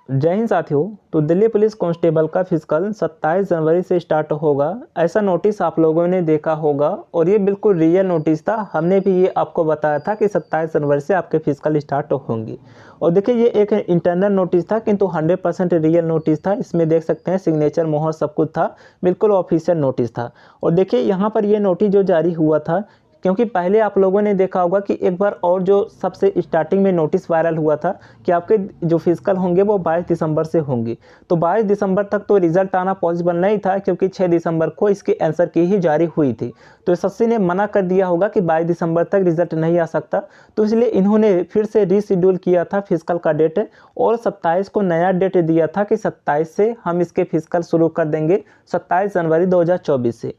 जय हिंद साथियों। तो दिल्ली पुलिस कांस्टेबल का फिजिकल 27 जनवरी से स्टार्ट होगा, ऐसा नोटिस आप लोगों ने देखा होगा और ये बिल्कुल रियल नोटिस था। हमने भी ये आपको बताया था कि 27 जनवरी से आपके फिजिकल स्टार्ट होंगे। और देखिए ये एक इंटरनल नोटिस था किंतु 100% रियल नोटिस था। इसमें देख सकते हैं सिग्नेचर, मोहर सब कुछ था, बिल्कुल ऑफिशियल नोटिस था। और देखिए यहाँ पर ये नोटिस जो जारी हुआ था, क्योंकि पहले आप लोगों ने देखा होगा कि एक बार और जो सबसे स्टार्टिंग में नोटिस वायरल हुआ था कि आपके जो फिजिकल होंगे वो 22 दिसंबर से होंगे। तो 22 दिसंबर तक तो रिजल्ट आना पॉसिबल नहीं था, क्योंकि 6 दिसंबर को इसकी आंसर की ही जारी हुई थी। तो एसएससी ने मना कर दिया होगा कि 22 दिसंबर तक रिजल्ट नहीं आ सकता, तो इसलिए इन्होंने फिर से रीशेड्यूल किया था फिजिकल का डेट और 27 को नया डेट दिया था कि 27 से हम इसके फिजिकल शुरू कर देंगे, 27 जनवरी 2024 से।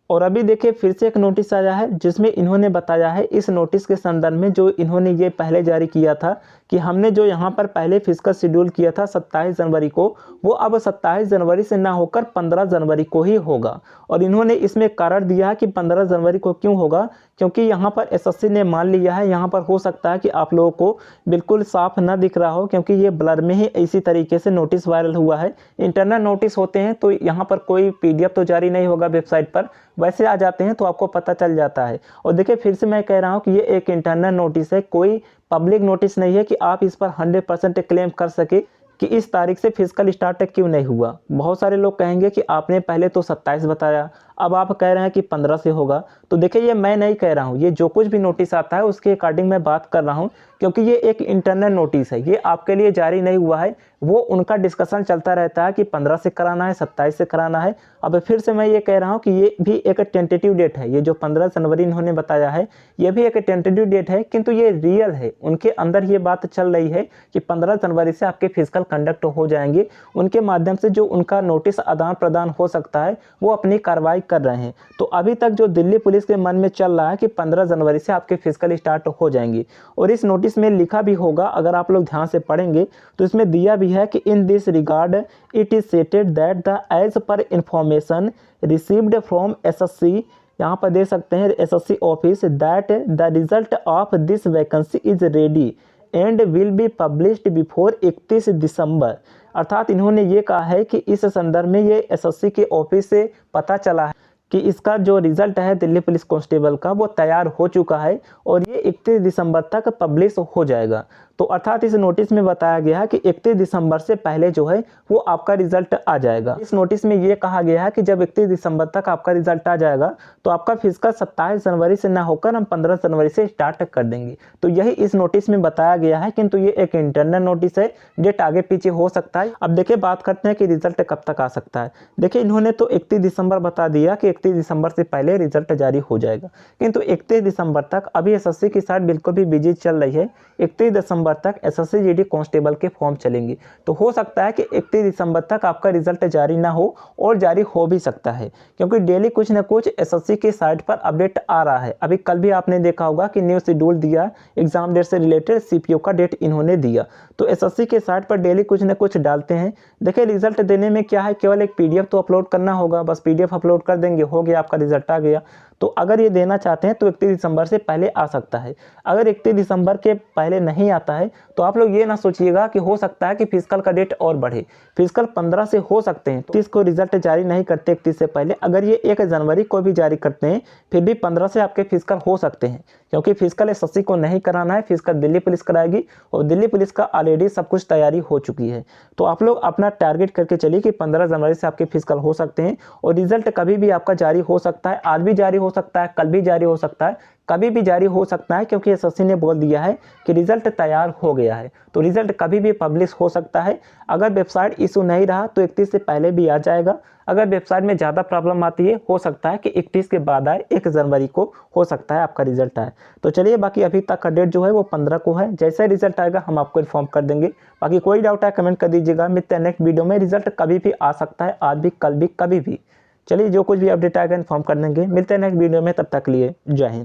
और अभी देखिए फिर से एक नोटिस आया है जिसमें इन्होंने बताया है, इस नोटिस के संदर्भ में जो इन्होंने ये पहले जारी किया था कि हमने जो यहाँ पर पहले फिजिकल शेड्यूल किया था 27 जनवरी को, वो अब 27 जनवरी से ना होकर 15 जनवरी को ही होगा। और इन्होंने इसमें कारण दिया है कि 15 जनवरी को क्यों होगा, क्योंकि यहाँ पर एसएससी ने मान लिया है, यहाँ पर हो सकता है कि आप लोगों को बिल्कुल साफ ना दिख रहा हो, क्योंकि ये ब्लर में ही इसी तरीके से नोटिस वायरल हुआ है। इंटरनल नोटिस होते हैं तो यहाँ पर कोई पीडीएफ तो जारी नहीं होगा वेबसाइट पर, वैसे आ जाते हैं तो आपको पता चल जाता है। और देखिए फिर से मैं कह रहा हूँ कि ये एक इंटरनल नोटिस है, कोई पब्लिक नोटिस नहीं है कि आप इस पर 100% क्लेम कर सके कि इस तारीख से फिजिकल स्टार्ट क्यों नहीं हुआ। बहुत सारे लोग कहेंगे कि आपने पहले तो 27 बताया, अब आप कह रहे हैं कि 15 से होगा। तो देखिए ये मैं नहीं कह रहा हूँ, ये जो कुछ भी नोटिस आता है उसके अकॉर्डिंग मैं बात कर रहा हूँ, क्योंकि ये एक इंटरनल नोटिस है, ये आपके लिए जारी नहीं हुआ है। वो उनका डिस्कशन चलता रहता है कि 15 से कराना है, 27 से कराना है। अब फिर से मैं ये कह रहा हूँ कि ये भी एक टेंटेटिव डेट है, ये जो 15 जनवरी इन्होंने बताया है ये भी एक टेंटेटिव डेट है, किंतु ये रियल है। उनके अंदर ये बात चल रही है कि 15 जनवरी से आपके फिजिकल कंडक्ट हो जाएंगे। उनके माध्यम से जो उनका नोटिस आदान प्रदान हो सकता है वो अपनी कार्रवाई कर रहे हैं। तो अभी तक जो दिल्ली पुलिस के मन में चल रहा है कि 15 जनवरी से आपके फिजिकल स्टार्ट हो जाएंगे। और इस नोटिस में लिखा भी होगा, अगर आप लोग ध्यान से पढ़ेंगे तो इसमें दिया भी है कि in this regard it is stated that the as per information received from SSC, यहाँ पर देख सकते हैं SSC office, that the result of this vacancy is ready and will be published before 31 December. अर्थात इन्होंने ये कहा है कि इस संदर्भ में ये एसएससी के ऑफिस से पता चला है कि इसका जो रिजल्ट है दिल्ली पुलिस कांस्टेबल का वो तैयार हो चुका है और ये 31 दिसंबर तक पब्लिश हो जाएगा। तो अर्थात इस नोटिस में बताया गया है कि 31 दिसंबर से पहले जो है वो आपका रिजल्ट आ जाएगा। इस नोटिस में ये कहा गया है कि जब 31 दिसंबर तक आपका रिजल्ट आ जाएगा तो आपका फिजिकल 27 जनवरी से ना होकर हम 15 जनवरी से स्टार्ट कर देंगे। तो यही इस नोटिस में बताया गया है, किंतु ये एक इंटरनल नोटिस है, डेट आगे पीछे हो सकता है। अब देखिए बात करते हैं कि रिजल्ट कब तक आ सकता है। देखिए इन्होंने तो 31 दिसंबर बता दिया कि 31 दिसंबर से पहले रिजल्ट जारी हो जाएगा, किंतु 31 दिसंबर तक अभी एसएससी की साइट बिल्कुल भी बिजी चल रही है। 31 दिसंबर तक एसएससी जीडी कांस्टेबल के फॉर्म चलेंगे, तो हो सकता है कि 31 दिसंबर तक आपका रिजल्ट जारी ना हो और जारी हो भी सकता है, क्योंकि डेली कुछ ना कुछ एसएससी की साइट पर अपडेट आ रहा है। अभी कल भी आपने देखा होगा कि न्यू शेड्यूल दिया, एग्जाम डेट से रिलेटेड सीपीओ का डेट इन्होंने दिया। तो एसएससी के साइट पर डेली कुछ ना कुछ डालते हैं। देखिए रिजल्ट देने में क्या है, केवल एक पीडीएफ तो अपलोड करना होगा, बस पीडीएफ अपलोड कर देंगे, हो गया आपका रिजल्ट आ गया। तो अगर ये देना चाहते हैं तो 31 दिसंबर से पहले आ सकता है। अगर 31 दिसंबर के पहले नहीं आता है तो आप लोग ये ना सोचिएगा कि हो सकता है कि फिजिकल का डेट और बढ़े। फिजिकल 15 से हो सकते हैं, तो इसको रिजल्ट जारी नहीं करते 31 से पहले। अगर ये 1 जनवरी को भी जारी करते हैं फिर भी 15 से आपके फिजिकल हो सकते हैं, क्योंकि फिजिकल एसएससी को नहीं कराना है, फिजिकल दिल्ली पुलिस कराएगी और दिल्ली पुलिस का ऑलरेडी सब कुछ तैयारी हो चुकी है। तो आप लोग अपना टारगेट करके चलिए कि 15 जनवरी से आपके फिजिकल हो सकते हैं और रिजल्ट कभी भी आपका जारी हो सकता है। आज भी जारी हो सकता है, कल भी जारी हो सकता है, कभी भी जारी हो सकता है, क्योंकि एसएससी ने बोल दिया है कि रिजल्ट तैयार हो गया है। तो रिजल्ट कभी भी पब्लिश हो सकता है। अगर वेबसाइट इशू नहीं रहा तो 31 से पहले भी आ जाएगा। अगर वेबसाइट में ज़्यादा प्रॉब्लम आती है हो सकता है कि 31 के बाद आए, 1 जनवरी को हो सकता है आपका रिजल्ट आए। तो चलिए बाकी अभी तक का डेट जो है वो 15 को है, जैसे रिजल्ट आएगा हम आपको इन्फॉर्म कर देंगे। बाकी कोई डाउट है कमेंट कर दीजिएगा। मिलते हैं नेक्स्ट वीडियो में। रिजल्ट कभी भी आ सकता है, आज भी, कल भी, कभी भी। चलिए जो कुछ भी अपडेट आएगा इन्फॉर्म कर देंगे। मिलते हैं नेक्स्ट वीडियो में, तब तक के लिए जय हिंद।